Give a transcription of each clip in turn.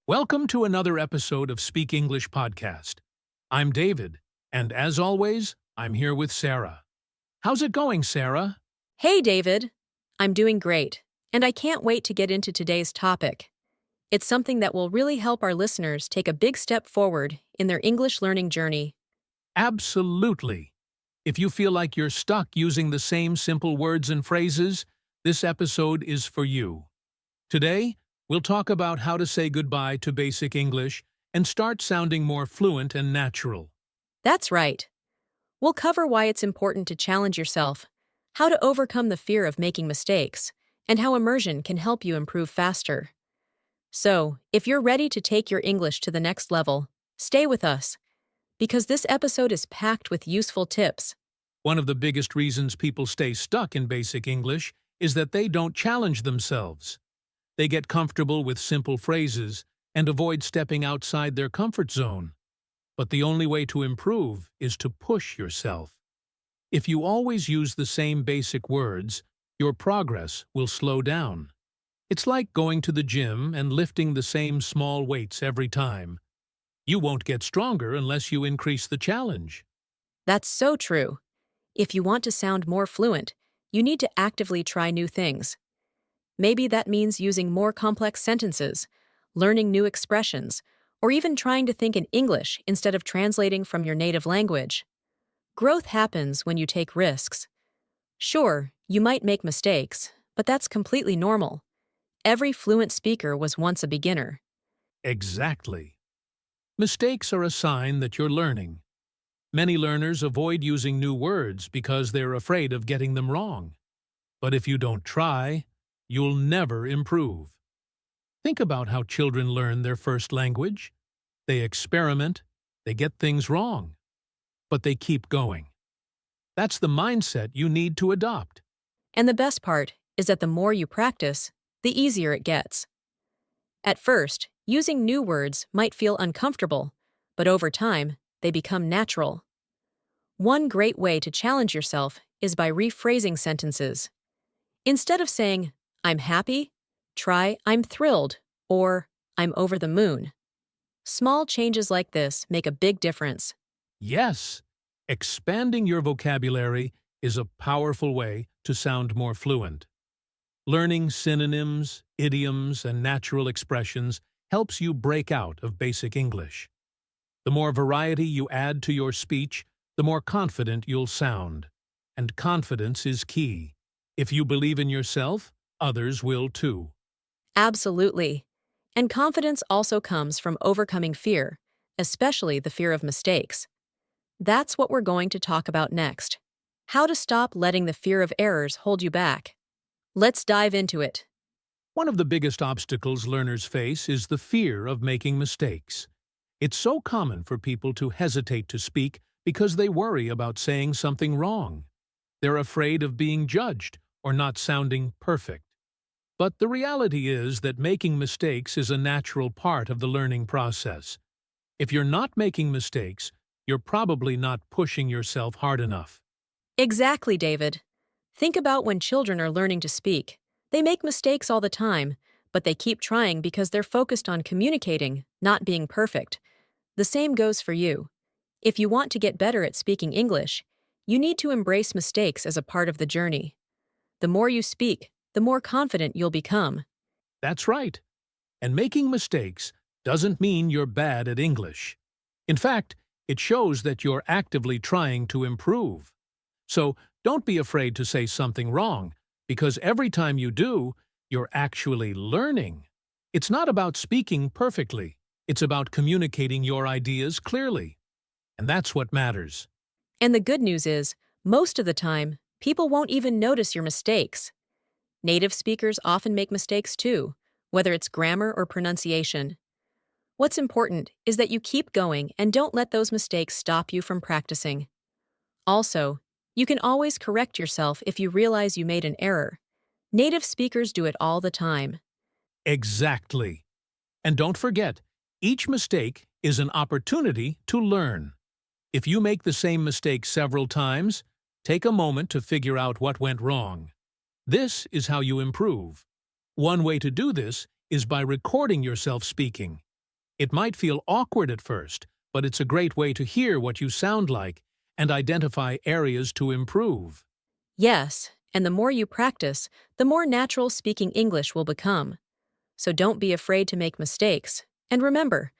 Welcome to another episode of Speak English Podcast. I'm David, and as always, I'm here with Sarah. How's it going, Sarah? Hey, David. I'm doing great, and I can't wait to get into today's topic. It's something that will really help our listeners take a big step forward in their English learning journey. Absolutely. If you feel like you're stuck using the same simple words and phrases, this episode is for you. Today, we'll talk about how to say goodbye to basic English and start sounding more fluent and natural. That's right. We'll cover why it's important to challenge yourself, how to overcome the fear of making mistakes, and how immersion can help you improve faster. So, if you're ready to take your English to the next level, stay with us, because this episode is packed with useful tips. One of the biggest reasons people stay stuck in basic English is that they don't challenge themselves. They get comfortable with simple phrases and avoid stepping outside their comfort zone. But the only way to improve is to push yourself. If you always use the same basic words, your progress will slow down. It's like going to the gym and lifting the same small weights every time. You won't get stronger unless you increase the challenge. That's so true. If you want to sound more fluent, you need to actively try new things. Maybe that means using more complex sentences, learning new expressions, or even trying to think in English instead of translating from your native language. Growth happens when you take risks. Sure, you might make mistakes, but that's completely normal. Every fluent speaker was once a beginner. Exactly. Mistakes are a sign that you're learning. Many learners avoid using new words because they're afraid of getting them wrong. But if you don't try, you'll never improve. Think about how children learn their first language. They experiment, they get things wrong, but they keep going. That's the mindset you need to adopt. And the best part is that the more you practice, the easier it gets. At first, using new words might feel uncomfortable, but over time, they become natural. One great way to challenge yourself is by rephrasing sentences. Instead of saying, "I'm happy," try "I'm thrilled" or "I'm over the moon." Small changes like this make a big difference. Yes, expanding your vocabulary is a powerful way to sound more fluent. Learning synonyms, idioms, and natural expressions helps you break out of basic English. The more variety you add to your speech, the more confident you'll sound. And confidence is key. If you believe in yourself, others will too. Absolutely. And confidence also comes from overcoming fear, especially the fear of mistakes. That's what we're going to talk about next. How to stop letting the fear of errors hold you back. Let's dive into it. One of the biggest obstacles learners face is the fear of making mistakes. It's so common for people to hesitate to speak because they worry about saying something wrong. They're afraid of being judged or not sounding perfect. But the reality is that making mistakes is a natural part of the learning process. If you're not making mistakes, you're probably not pushing yourself hard enough. Exactly, David. Think about when children are learning to speak. They make mistakes all the time, but they keep trying because they're focused on communicating, not being perfect. The same goes for you. If you want to get better at speaking English, you need to embrace mistakes as a part of the journey. The more you speak, the more confident you'll become. That's right. And making mistakes doesn't mean you're bad at English. In fact, it shows that you're actively trying to improve. So don't be afraid to say something wrong, because every time you do, you're actually learning. It's not about speaking perfectly. It's about communicating your ideas clearly. And that's what matters. And the good news is, most of the time, people won't even notice your mistakes. Native speakers often make mistakes too, whether it's grammar or pronunciation. What's important is that you keep going and don't let those mistakes stop you from practicing. Also, you can always correct yourself if you realize you made an error. Native speakers do it all the time. Exactly. And don't forget, each mistake is an opportunity to learn. If you make the same mistake several times, take a moment to figure out what went wrong. This is how you improve. One way to do this is by recording yourself speaking. It might feel awkward at first, but it's a great way to hear what you sound like and identify areas to improve. Yes, and the more you practice, the more natural speaking English will become. So don't be afraid to make mistakes. And remember,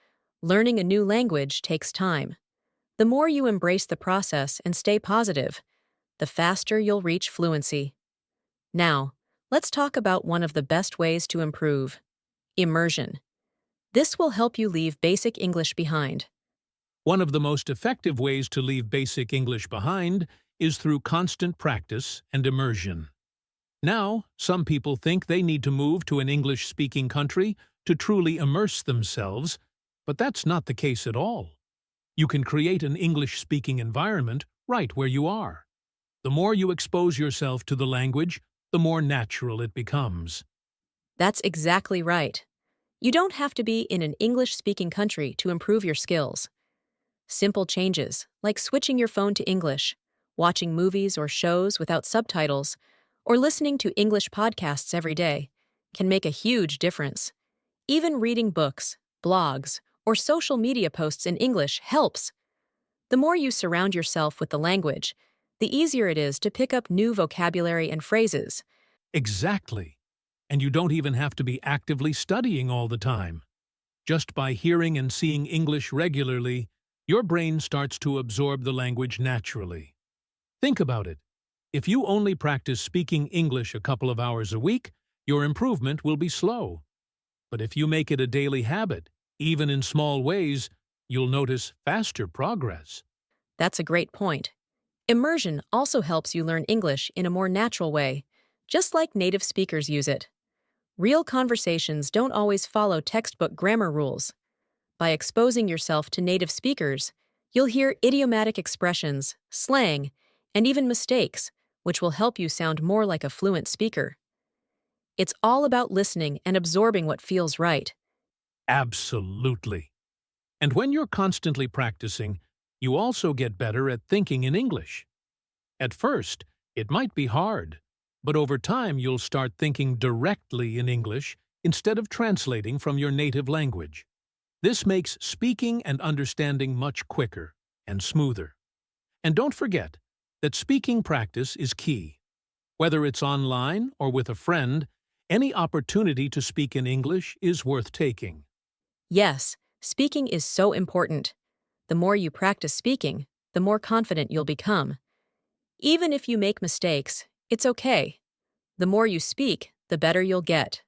learning a new language takes time. The more you embrace the process and stay positive, the faster you'll reach fluency. Now, let's talk about one of the best ways to improve: immersion. This will help you leave basic English behind. One of the most effective ways to leave basic English behind is through constant practice and immersion. Now, some people think they need to move to an English-speaking country to truly immerse themselves, but that's not the case at all. You can create an English-speaking environment right where you are. The more you expose yourself to the language, the more natural it becomes. That's exactly right. You don't have to be in an English-speaking country to improve your skills. Simple changes, like switching your phone to English, watching movies or shows without subtitles, or listening to English podcasts every day, can make a huge difference. Even reading books, blogs, or social media posts in English helps. The more you surround yourself with the language, the easier it is to pick up new vocabulary and phrases. Exactly. And you don't even have to be actively studying all the time. Just by hearing and seeing English regularly, your brain starts to absorb the language naturally. Think about it. If you only practice speaking English a couple of hours a week, your improvement will be slow. But if you make it a daily habit, even in small ways, you'll notice faster progress. That's a great point. Immersion also helps you learn English in a more natural way, just like native speakers use it. Real conversations don't always follow textbook grammar rules. By exposing yourself to native speakers, you'll hear idiomatic expressions, slang, and even mistakes, which will help you sound more like a fluent speaker. It's all about listening and absorbing what feels right. Absolutely. And when you're constantly practicing, you also get better at thinking in English. At first, it might be hard, but over time you'll start thinking directly in English instead of translating from your native language. This makes speaking and understanding much quicker and smoother. And don't forget that speaking practice is key. Whether it's online or with a friend, any opportunity to speak in English is worth taking. Yes, speaking is so important. The more you practice speaking, the more confident you'll become. Even if you make mistakes, it's okay. The more you speak, the better you'll get.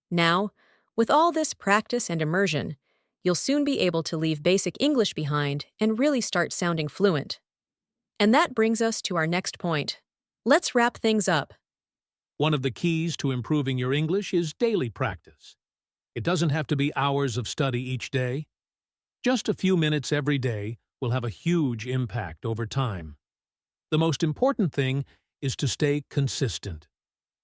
Now, with all this practice and immersion, you'll soon be able to leave basic English behind and really start sounding fluent. And that brings us to our next point. Let's wrap things up. One of the keys to improving your English is daily practice. It doesn't have to be hours of study each day. Just a few minutes every day will have a huge impact over time. The most important thing is to stay consistent.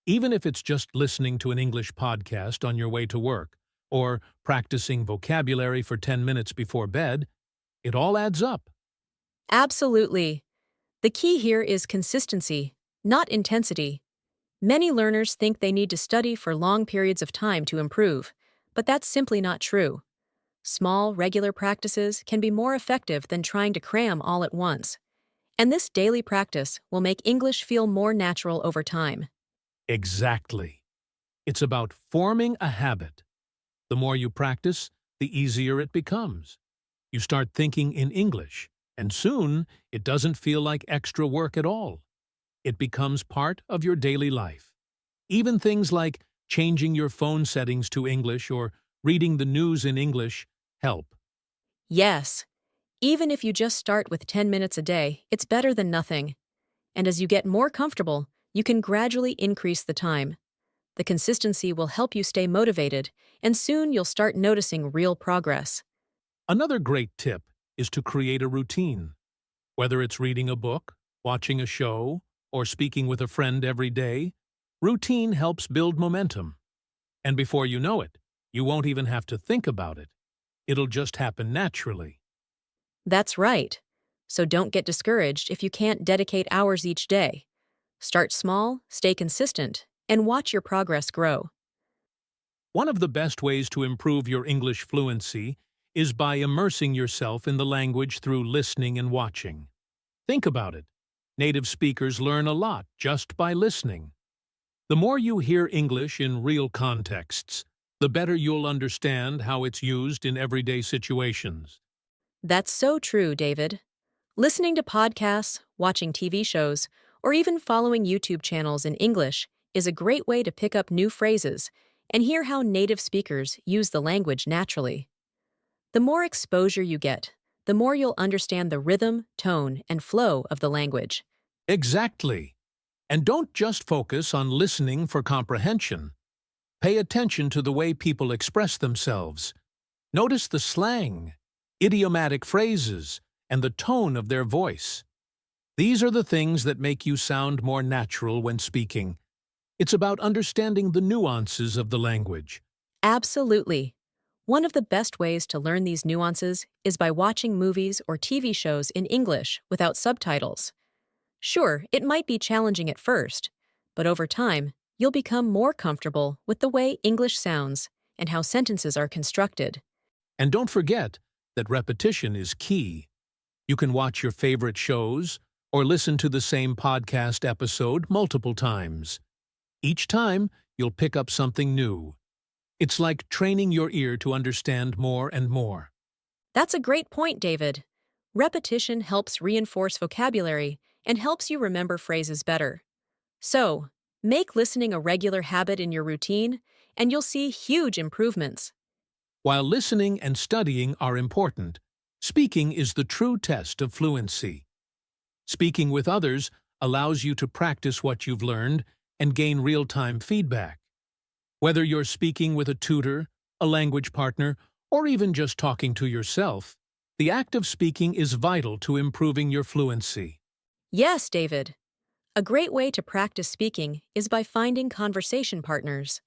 Even if it's just listening to an English podcast on your way to work, or practicing vocabulary for 10 minutes before bed, it all adds up. Absolutely. The key here is consistency, not intensity. Many learners think they need to study for long periods of time to improve, but that's simply not true. Small, regular practices can be more effective than trying to cram all at once. And this daily practice will make English feel more natural over time. Exactly. It's about forming a habit. The more you practice, the easier it becomes. You start thinking in English, and soon it doesn't feel like extra work at all. It becomes part of your daily life. Even things like changing your phone settings to English or reading the news in English help. Yes, even if you just start with 10 minutes a day, it's better than nothing. And as you get more comfortable, you can gradually increase the time. The consistency will help you stay motivated, and soon you'll start noticing real progress. Another great tip is to create a routine. Whether it's reading a book, watching a show, or speaking with a friend every day, routine helps build momentum. And before you know it, you won't even have to think about it. It'll just happen naturally. That's right. So don't get discouraged if you can't dedicate hours each day. Start small, stay consistent, and watch your progress grow. One of the best ways to improve your English fluency is by immersing yourself in the language through listening and watching. Think about it. Native speakers learn a lot just by listening. The more you hear English in real contexts, the better you'll understand how it's used in everyday situations. That's so true, David. Listening to podcasts, watching TV shows, or even following YouTube channels in English is a great way to pick up new phrases and hear how native speakers use the language naturally. The more exposure you get, the more you'll understand the rhythm, tone, and flow of the language. Exactly. And don't just focus on listening for comprehension. Pay attention to the way people express themselves. Notice the slang, idiomatic phrases, and the tone of their voice. These are the things that make you sound more natural when speaking. It's about understanding the nuances of the language. Absolutely. One of the best ways to learn these nuances is by watching movies or TV shows in English without subtitles. Sure, it might be challenging at first, but over time, you'll become more comfortable with the way English sounds and how sentences are constructed. And don't forget that repetition is key. You can watch your favorite shows or listen to the same podcast episode multiple times. Each time, you'll pick up something new. It's like training your ear to understand more and more. That's a great point, David. Repetition helps reinforce vocabulary and helps you remember phrases better. So, make listening a regular habit in your routine, and you'll see huge improvements. While listening and studying are important, speaking is the true test of fluency. Speaking with others allows you to practice what you've learned and gain real-time feedback. Whether you're speaking with a tutor, a language partner, or even just talking to yourself, the act of speaking is vital to improving your fluency. Yes, David. A great way to practice speaking is by finding conversation partners.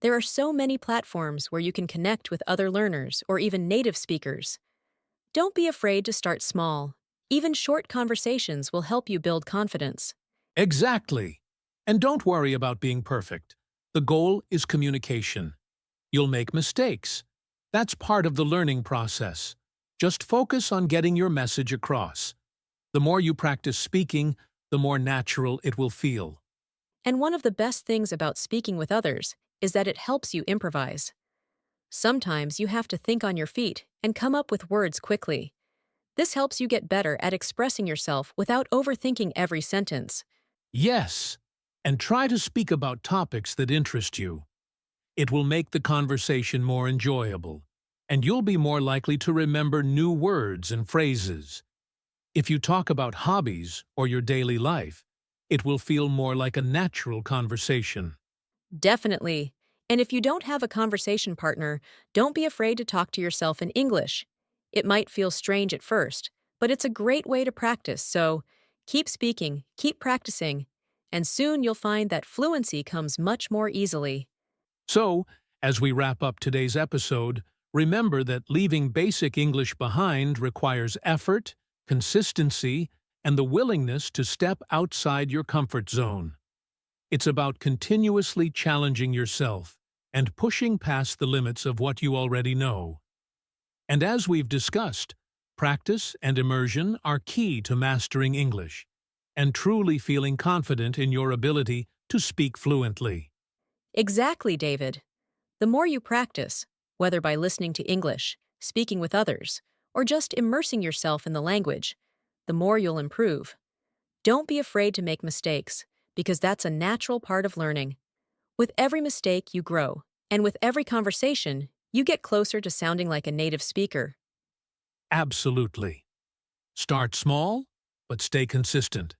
There are so many platforms where you can connect with other learners or even native speakers. Don't be afraid to start small. Even short conversations will help you build confidence. Exactly. And don't worry about being perfect. The goal is communication. You'll make mistakes. That's part of the learning process. Just focus on getting your message across. The more you practice speaking, the more natural it will feel. And one of the best things about speaking with others is that it helps you improvise. Sometimes you have to think on your feet and come up with words quickly. This helps you get better at expressing yourself without overthinking every sentence. Yes, and try to speak about topics that interest you. It will make the conversation more enjoyable, and you'll be more likely to remember new words and phrases. If you talk about hobbies or your daily life, it will feel more like a natural conversation. Definitely. And if you don't have a conversation partner, don't be afraid to talk to yourself in English. It might feel strange at first, but it's a great way to practice, so keep speaking, keep practicing, and soon you'll find that fluency comes much more easily. So, as we wrap up today's episode, remember that leaving basic English behind requires effort, consistency, and the willingness to step outside your comfort zone. It's about continuously challenging yourself and pushing past the limits of what you already know. And as we've discussed, practice and immersion are key to mastering English and truly feeling confident in your ability to speak fluently. Exactly, David. The more you practice, whether by listening to English, speaking with others, or just immersing yourself in the language, the more you'll improve. Don't be afraid to make mistakes, because that's a natural part of learning. With every mistake, you grow, and with every conversation, you get closer to sounding like a native speaker. Absolutely. Start small, but stay consistent.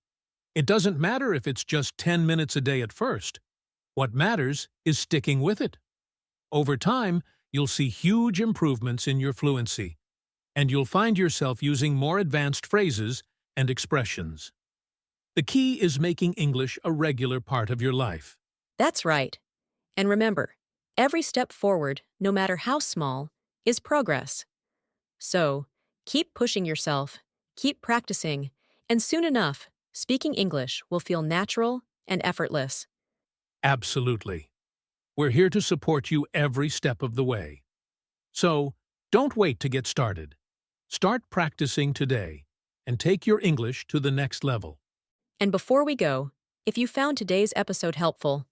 It doesn't matter if it's just 10 minutes a day at first. What matters is sticking with it. Over time, you'll see huge improvements in your fluency, and you'll find yourself using more advanced phrases and expressions. The key is making English a regular part of your life. That's right. And remember, every step forward, no matter how small, is progress. So, keep pushing yourself, keep practicing, and soon enough, speaking English will feel natural and effortless. Absolutely. We're here to support you every step of the way. So, Don't wait to get started. Start practicing today and take your English to the next level. And before we go, if you found today's episode helpful,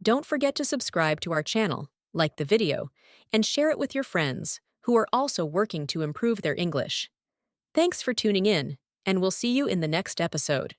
don't forget to subscribe to our channel, like the video, and share it with your friends who are also working to improve their English. Thanks for tuning in, and we'll see you in the next episode.